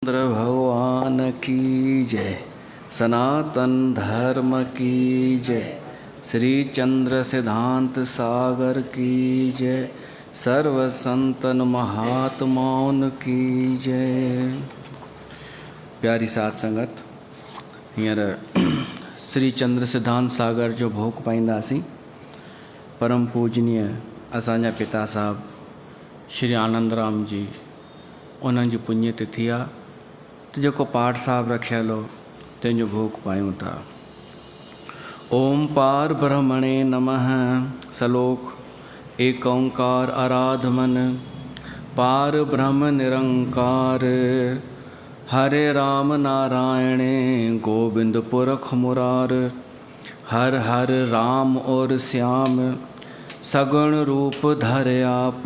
चंद्र भगवान की जय, सनातन धर्म की जय, श्री चंद्र सिद्धांत सागर की जय, सर्व संतन महात्माओं की जय। प्यारी साध संगत, हींअर श्री चंद्र सिद्धांत सागर जो भोग पाईंदासीं। परम पूजनीय असांजा पिता साहब श्री आनंदराम जी, उन्हनि जी पुण्य तिथि आहे, तो जेको पाठ साहब रखियल हो तंहिंजो भोग पायूं था। ओम पार ब्रह्मणे नमः। सलोक एक ओंकार आराध मन, पार ब्रह्म निरंकार, हरे राम नारायणे गोविंद पुरख मुरार, हर हर राम और श्याम सगुण रूप धरे आप,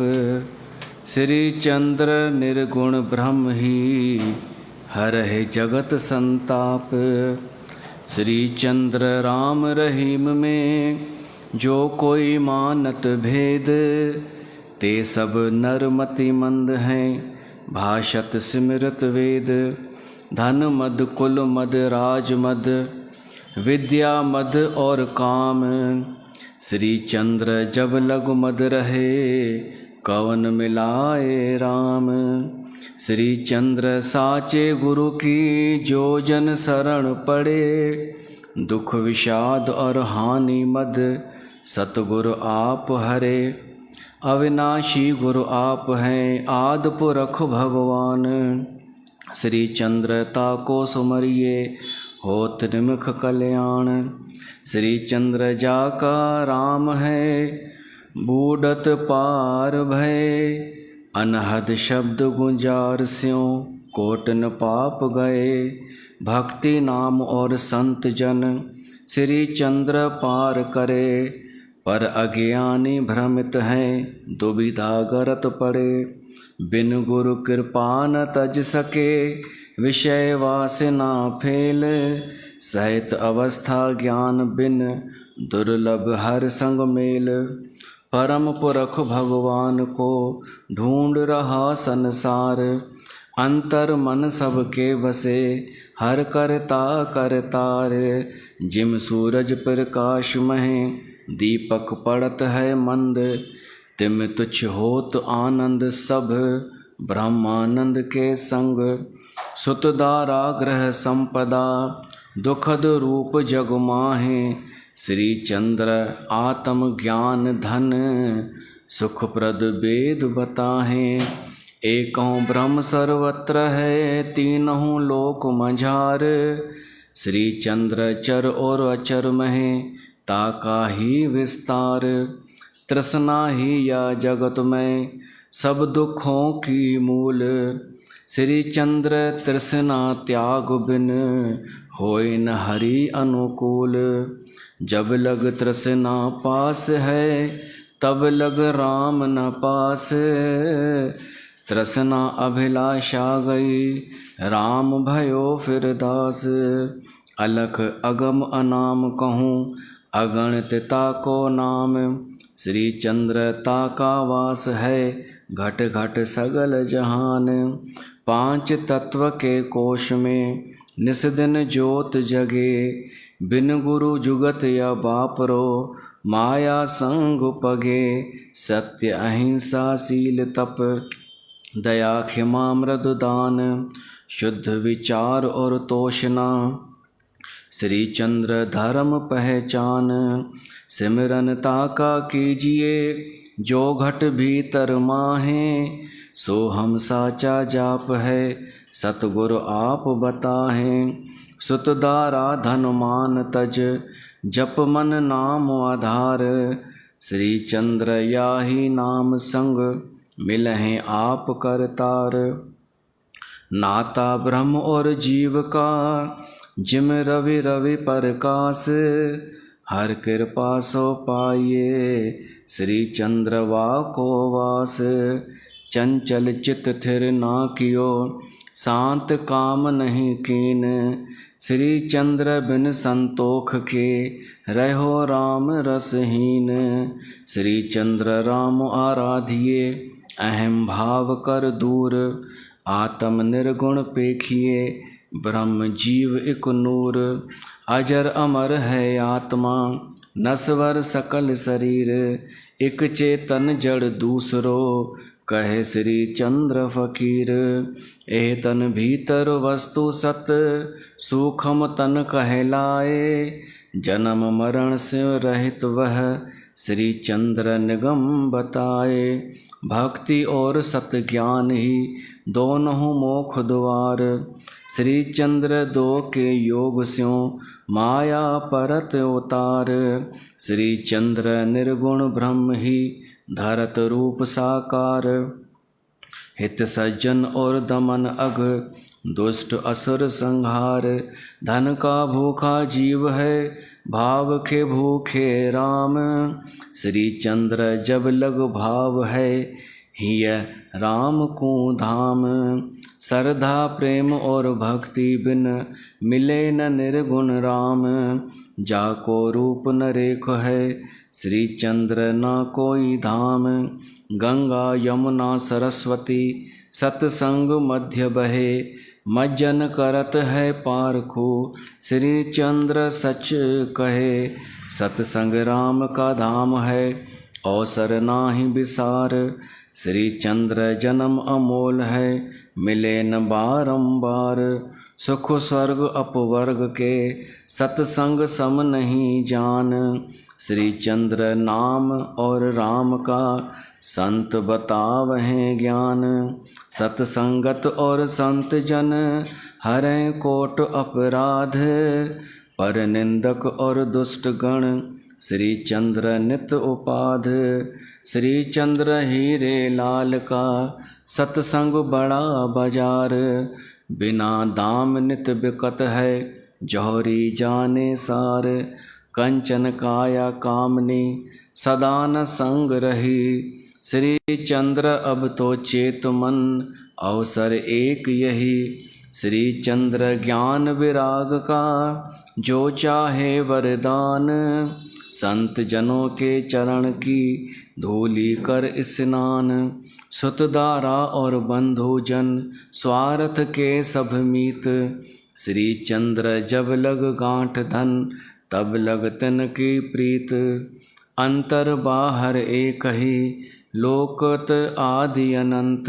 श्री चंद्र निर्गुण ब्रह्म ही हरहि जगत संताप। श्री चंद्र राम रहीम में जो कोई मानत भेद, ते सब नर मति मंद हैं भाषत सिमरत वेद। धन मद कुल मद राज मद, विद्या मद और काम, श्री चंद्र जब लग मद रहे कवन मिलाए राम। श्री चंद्र साचे गुरु की जो जन शरण पड़े, दुख विषाद और हानि मद सतगुरु आप हरे। अविनाशी गुरु आप हैं आदि पुरख भगवान, श्री चंद्र ताको सुमरिए होत निमुख कल्याण। श्री चंद्र जाका राम है बूढ़त पार भय, अनहद शब्द गुंजार स्यों कोटन पाप गए। भक्ति नाम और संत जन श्री चंद्र पार करे, पर अज्ञानी भ्रमित हैं दुविधा गरत पड़े। बिन गुरु कृपा न तज सके विषय वासना फेल, सहित अवस्था ज्ञान बिन दुर्लभ हर संग मेल। परम पुरख भगवान को ढूंढ रहा संसार, अंतर मन सबके बसे हर करता करतार। जिम सूरज प्रकाश में दीपक पड़त है मंद, तिम तुच्छ होत आनंद सब ब्रह्मानंद के संग। सुतदारा ग्रह संपदा दुखद रूप जग माहे, श्री चंद्र आत्म ज्ञान धन सुखप्रद वेद बताहें। एकहूँ ब्रह्म सर्वत्र है तीनहूँ लोक मझार, श्री चंद्र चर और अचर में ताका ही विस्तार। तृष्णा ही या जगत में सब दुखों की मूल, श्री चंद्र तृष्णा त्याग बिन होय न हरि अनुकूल। जब लग तृष्णा पास है तब लग राम न पास, तृष्णा अभिलाषा गई राम भयो फिर दास। अलख अगम अनाम कहूँ अगणित ताको नाम, श्री चंद्र ताका वास है घट घट सगल जहान। पांच तत्व के कोश में निस दिन ज्योत जगे, बिन गुरु जुगत या बापरो माया संग पगे। सत्य अहिंसा शील तप दया क्षमा मृदु दान, शुद्ध विचार और तोषना, श्री चंद्र धर्म पहचान। सिमरन ताका कीजिए जो घट भीतर माहे, सो हम साचा जाप है सतगुरु आप बताहें। सुतदारा धन मान तज जप मन नाम आधार, श्री चंद्र याही नाम संग मिलहें आप करतार। नाता ब्रह्म और जीव का जिम रवि रवि प्रकाश, हर कृपा सो पाइए श्री चंद्र वाको वास। चंचल चित थिर ना कियो शांत काम नहीं कीन, श्री चंद्र बिन संतोख के रहो राम रसहीन। श्री चंद्र राम आराधिए अहम भाव कर दूर, आत्म निर्गुण पेखिए ब्रह्म जीव एक नूर। अजर अमर है आत्मा नस्वर सकल शरीर। एक चेतन जड़ दूसरो कहे श्री चंद्र फकीर। एह तन भीतर वस्तु सत सूखम तन कहलाए। जन्म मरण से रहित वह श्री चंद्र निगम बताए। भक्ति और सत ज्ञान ही दोनों मोक्ष द्वार। श्री चंद्र दो के योग स्यों माया परत उतार। श्री चंद्र निर्गुण ब्रह्म ही धरत रूप साकार। हित सज्जन और दमन अघ दुष्ट असुर संहार। धन का भूखा जीव है भाव के भूखे राम। श्री चंद्र जब लग भाव है हिय राम को धाम। श्रद्धा प्रेम और भक्ति बिन मिले न निर्गुण राम। जाको रूप न रेख है श्री चंद्र न कोई धाम। गंगा यमुना सरस्वती सतसंग मध्य बहे। मज्जन करत है पारखू श्री चंद्र सच कहे। सतसंग राम का धाम है अवसर नाही विसार। श्री चंद्र जन्म अमोल है मिले न बारंबार। सुख स्वर्ग अपवर्ग के सतसंग सम नहीं जान। श्री चंद्र नाम और राम का संत बतावहें ज्ञान। सतसंगत और संत जन हरें कोट अपराध। पर निंदक और दुष्ट गण श्री चंद्र नित उपाध। श्री चंद्र हीरे लाल का सतसंग बड़ा बाजार। बिना दाम नित बिकत है जौहरी जाने सार। कंचन काया कामनी सदा न संग रही। श्री चंद्र अब तो चेत मन अवसर एक यही। श्री चंद्र ज्ञान विराग का जो चाहे वरदान। संत जनों के चरण की धूली कर स्नान। सुतदारा और बंधुजन स्वार्थ के सब मीत। श्री चंद्र जब लग गांठ धन तब लग तन की प्रीत। अंतर बाहर एक ही लोकत आदि अनंत।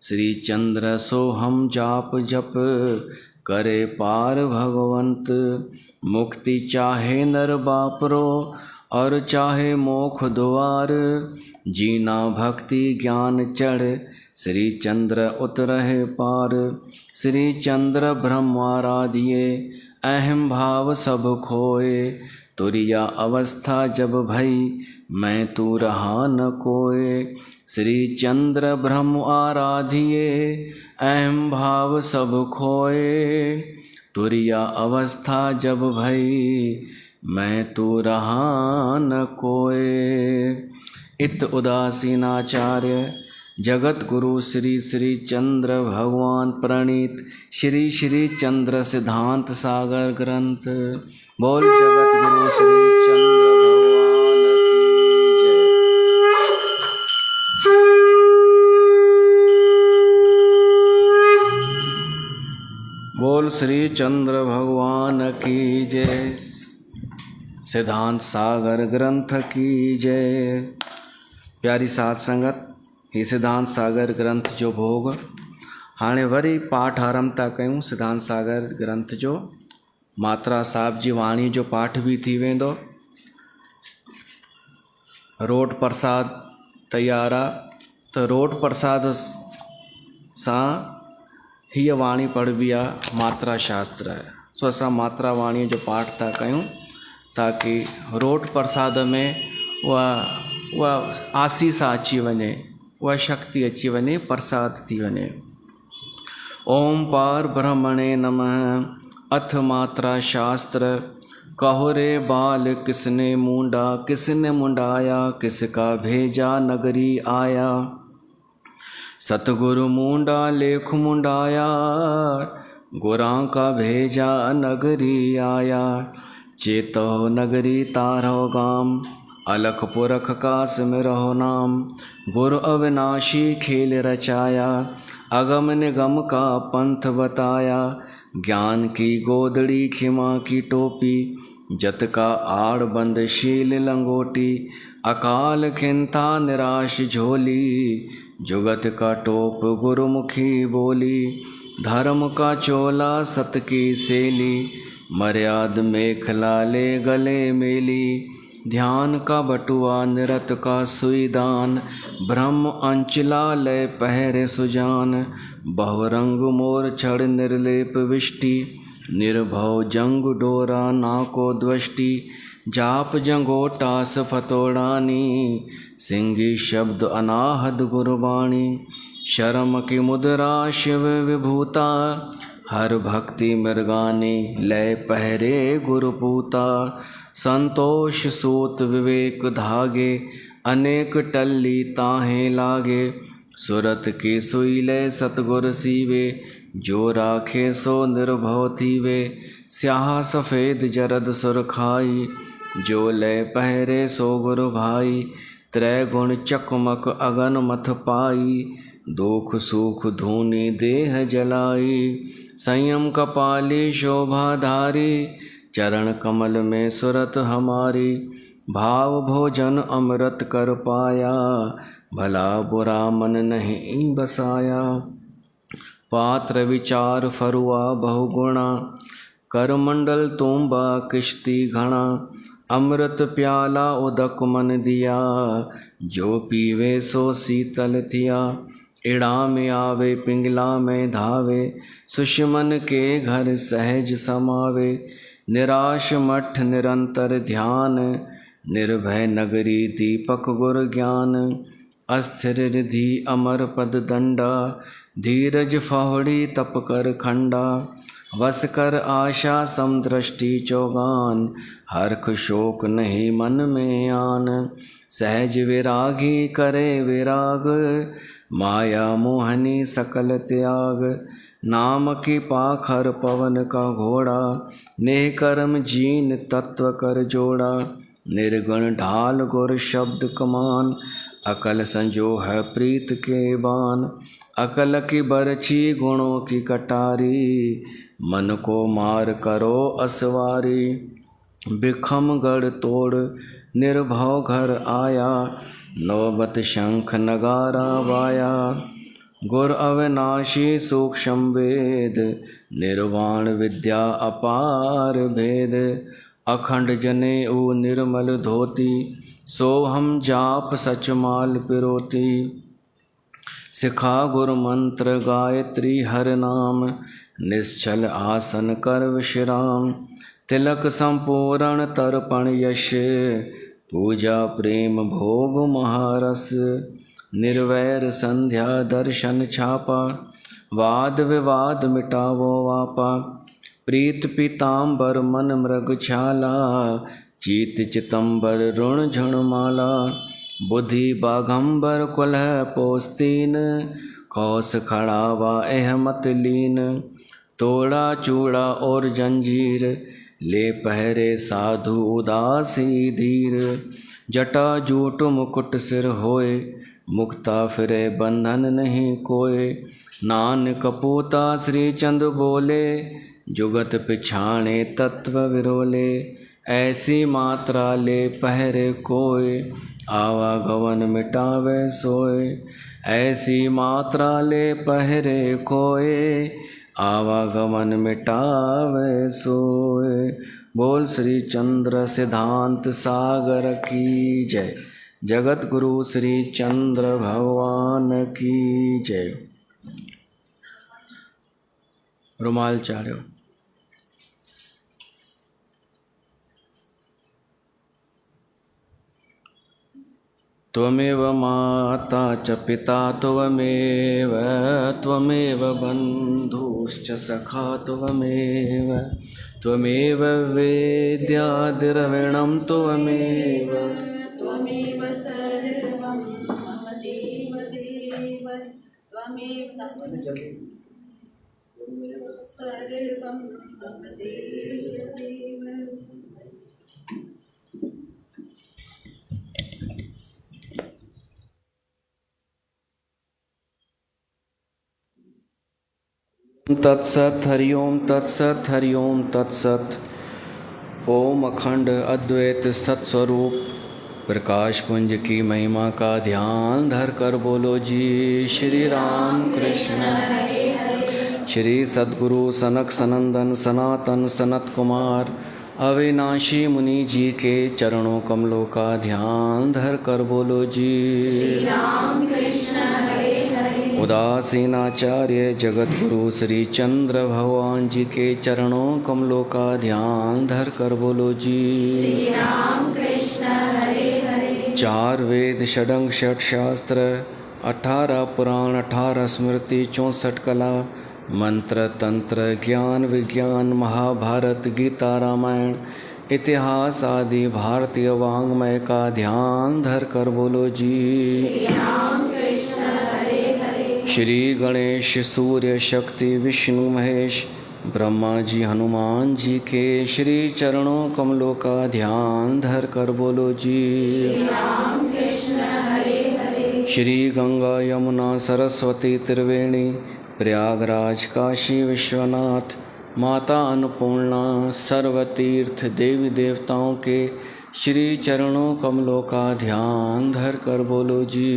श्री चंद्र सो हम जाप जप करे पार भगवंत। मुक्ति चाहे नर बापरो और चाहे मोक्ष द्वार। जीना भक्ति ज्ञान चढ़ श्री चंद्र उतरहे पार। श्री चंद्र ब्रह्माराधिये अहम भाव सब खोए। तुरिया अवस्था जब भई मैं तू रहा न कोय। श्री चंद्र ब्रह्म आराधिये अहम भाव सब खोए। तुरिया अवस्था जब भई मैं तू रहा न कोय। इत उदासीनाचार्य जगत गुरु श्री श्री चंद्र भगवान प्रणीत श्री श्री चंद्र सिद्धांत सागर ग्रंथ। बोल जगत गुरु श्री चंद्र भगवान की जय। बोल श्री चंद्र भगवान की जय। सिद्धांत सागर ग्रंथ की जय। प्यारी साध संगत, ही सिद्धांत सागर ग्रंथ जो भोग हाणे वरी पाठ आरंभ था कयूं। सिद्धांत सागर ग्रंथ जो मात्रा साहब जी वाणी जो पाठ भी थी वेंदो। रोट प्रसाद तैयार आ तो रोट प्रसाद सां हीअ वाणी पढ़बी आ मात्रा शास्त्र है। सो असां मात्रा वाणी जो पाठ था कयूं ताकि रोट प्रसाद में उहा आसीस अची वञे, उहा शक्ति अची वञे, प्रसाद थी वञे। ओम पार ब्रह्मणे नमः। अथ मात्रा शास्त्र कहो रे बाल किसने मुंडा, किसने मुंडाया, किसका भेजा नगरी आया। सतगुरु मुंडा लेख मुंडाया, गुरां का भेजा नगरी आया। चेतो नगरी तारो गाम, अलख पुरख का सिमरहो नाम। गुरु अविनाशी खेल रचाया, अगम निगम का पंथ बताया, ज्ञान की गोदड़ी खिमा की टोपी, जत का आड़ बंद शील लंगोटी, अकाल खिंता निराश झोली, जुगत का टोप गुरुमुखी बोली, धर्म का चोला सत की सेली, मर्याद मेखला ले गले मेली, ध्यान का बटुआ निरत का सुईदान, ब्रह्म अंचला लय पहरे सुजान, बहुरंग मोर छड़ निर्लेप विष्टि, निर्भव जंग डोरा नाको द्वष्टि, जाप जंगोटा सफतोड़ानी, सिंगी शब्द अनाहद गुरबाणी, शर्म की मुद्रा शिव विभूता, हर भक्ति मृगानी लय पहरे गुरुपूता, संतोष सूत विवेक धागे, अनेक टल्ली ताहें लागे, सुरत की सुई ले सतगुर सीवे, जो राखे सो निर्भव थीवे, स्याह सफ़ेद जरद सुरखाई, जो लय पहरे सो गुरु भाई, त्रैगुण चकमक अगन मथ पाई, दुख सुख धूनी देह जलाई, संयम कपाली शोभाधारी, चरण कमल में सुरत हमारी, भाव भोजन अमृत कर पाया, भला बुरा मन नहीं बसाया, पात्र विचार फरुआ बहुगुणा, करमंडल तुम्बा किश्ती घना, अमृत प्याला उदक मन दिया, जो पीवे सो शीतल थिया, इड़ा में आवे पिंगला में धावे, सुषमन के घर सहज समावे, निराश मठ निरंतर ध्यान, निर्भय नगरी दीपक गुर ज्ञान, अस्थिर रिधि अमर पद दंडा, धीरज फावड़ी तप कर खंडा, वस कर आशा समदृष्टि चौगान, हर्ष शोक नहीं मन में आन, सहज विरागी करे विराग, माया मोहनी सकल त्याग, नाम की पाखर पवन का घोड़ा, नेह कर्म जीन तत्व कर जोड़ा, निर्गुण ढाल गुर शब्द कमान, अकल संजो है प्रीत के बान, अकल की बरछी गुणों की कटारी, मन को मार करो असवारी, बिखम गढ़ तोड़ निर्भव घर आया, नौबत शंख नगारा वाया, गुर अविनाशी सूक्ष्म वेद, निर्वाण विद्या अपार भेद, अखंड जने ऊ निर्मल धोती, सो हम जाप सच माल पिरोती, सिखा गुरु मंत्र गायत्री हर नाम, निश्चल आसन कर विश्राम, तिलक संपूर्ण तर्पण यश, पूजा प्रेम भोग महारस, निर्वैर संध्या दर्शन छापा, वाद विवाद मिटावो वापा, प्रीत पीताम्बर मन मृग छाला, चीत चितंबर ऋण झुणमाला, बुद्धि बाघंबर कुलह पोस्तीन, कौस खड़ावा अहमत लीन, तोड़ा चूड़ा और जंजीर, ले पहरे साधु उदासी धीर, जटा जूट मुकुट सिर होए, मुक्ता फिरे बंधन नहीं कोय, नानक कपूता श्री चंद बोले, जुगत पिछाणे तत्व विरोले, ऐसी मात्रा ले पहरे कोय, आवागवन मिटावे सोए, ऐसी मात्रा ले पहरे कोय, आवागमन मिटावे सोए। बोल श्री चंद्र सिद्धांत सागर की जय। जगत गुरु श्री चंद्र भगवान की जय। रुमाल चाढ़ो। त्वमेव माता च पिता त्वमेव, त्वमेव बन्धुश्च सखा त्वमेव, त्वमेव वेद्या द्रविणं त्वमेव, त्वमेव सर्वं मम देव देव, त्वमेव सर्वं मम देव देव। तत्सत हरि ओम तत्सत हरि ओम तत्सत। ओम अखंड अद्वैत सत्स्वरूप प्रकाश पुंज की महिमा का ध्यान धर कर बोलो जी श्री राम कृष्ण। श्री सद्गुरु सनक सनंदन सनातन सनत कुमार अविनाशी मुनि जी के चरणों कमलों का ध्यान धर कर बोलो जी श्री राम कृष्ण हरे हरे। उदासीनाचार्य जगत गुरु श्री चंद्र भगवान जी के चरणों कमलों का ध्यान धर कर बोलो जी श्री राम कृष्ण हरे हरे। चार वेद षडंग षट शास्त्र 18 पुराण 18 स्मृति 64 कला मंत्र तंत्र ज्ञान विज्ञान महाभारत गीता रामायण इतिहास आदि भारतीय वाङ्मय का ध्यान धर कर बोलो जी श्री राम कृष्ण हरे हरे। श्री गणेश सूर्य शक्ति विष्णु महेश ब्रह्मा जी हनुमान जी के श्री चरणों कमलों का ध्यान धर कर बोलो जी श्री राम कृष्ण हरे हरे। श्री गंगा यमुना सरस्वती त्रिवेणी प्रयागराज काशी विश्वनाथ माता अन्नपूर्णा सर्वतीर्थ देवी देवताओं के श्री चरणों कमलों का ध्यान धर कर बोलो जी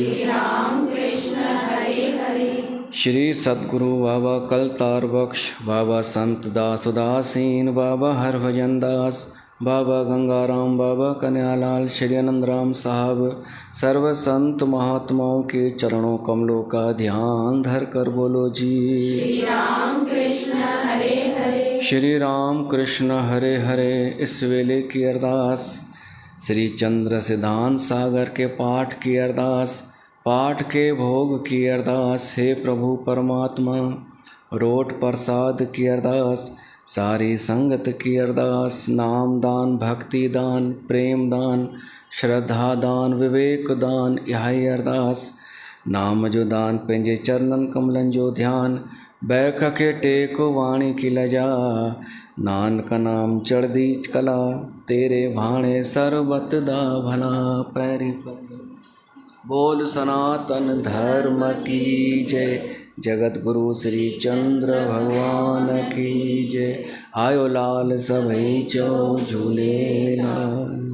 श्री राम कृष्ण हरे हरे। श्री सद्गुरु बाबा कलतार बख्श बाबा संत दास उदासीन बाबा हरभजन दास बाबा गंगाराम बाबा कन्यालाल श्री आनंदराम साहब सर्व संत महात्माओं के चरणों कमलों का ध्यान धर कर बोलो जी श्री राम कृष्ण हरे हरे। श्री राम कृष्ण हरे हरे। इस वेले की अरदास श्री चंद्र सिद्धांत सागर के पाठ की अरदास पाठ के भोग की अरदास। हे प्रभु परमात्मा रोट प्रसाद की अरदास सारी संगत की अरदास नाम दान भक्ति दान प्रेम दान श्रद्धा दान विवेक दान यही अरदास। नाम जो दान पंहिंजे चरणन कमलन जो ध्यान बैख के टेको वाणी की लजा नानक नाम चढ़दी कला तेरे भाणे सरबत दा भला पैरी बोल सनातन धर्म की जय जगत गुरु श्री चंद्र भगवान की जय। आयो लाल सभई चो झूले लाल।